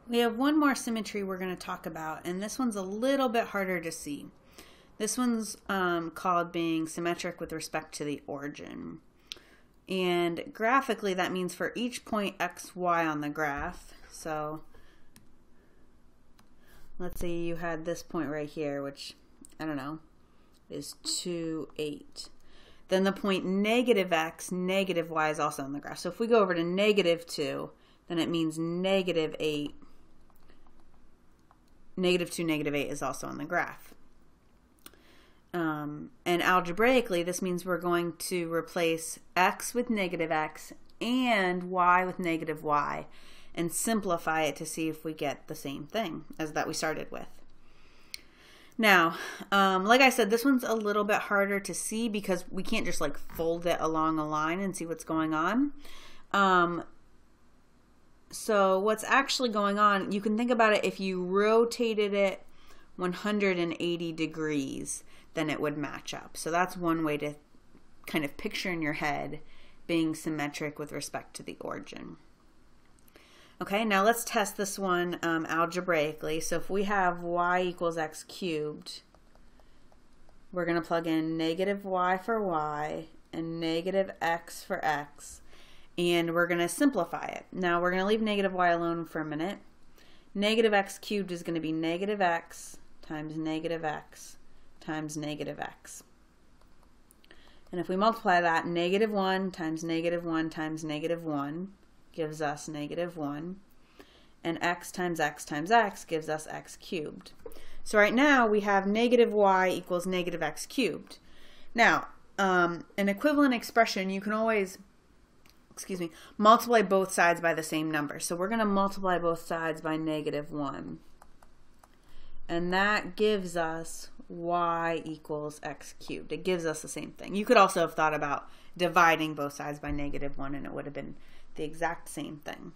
We have one more symmetry we're going to talk about, and this one's a little bit harder to see. This one's called being symmetric with respect to the origin. And graphically, that means for each point x, y on the graph. So let's say you had this point right here, which, I don't know, is 2, 8. Then the point negative x, negative y is also on the graph. So if we go over to negative 2, then it means negative 8. Negative 2, negative 8 is also on the graph. And algebraically, this means we're going to replace x with negative x and y with negative y and simplify it to see if we get the same thing as that we started with. Now, like I said, this one's a little bit harder to see because we can't just like fold it along a line and see what's going on. So what's actually going on, you can think about it, if you rotated it 180 degrees, then it would match up. So that's one way to kind of picture in your head being symmetric with respect to the origin. Okay, now let's test this one algebraically. So if we have y equals x cubed, we're going to plug in negative y for y and negative x for x, and we're going to simplify it. Now we're going to leave negative y alone for a minute. Negative x cubed is going to be negative x times negative x times negative x. And if we multiply that, negative 1 times negative 1 times negative 1 gives us negative 1. And x times x times x gives us x cubed. So right now we have negative y equals negative x cubed. Now, an equivalent expression, you can always, multiply both sides by the same number. So we're going to multiply both sides by negative 1. And that gives us y equals x cubed. It gives us the same thing. You could also have thought about dividing both sides by negative 1 and it would have been the exact same thing.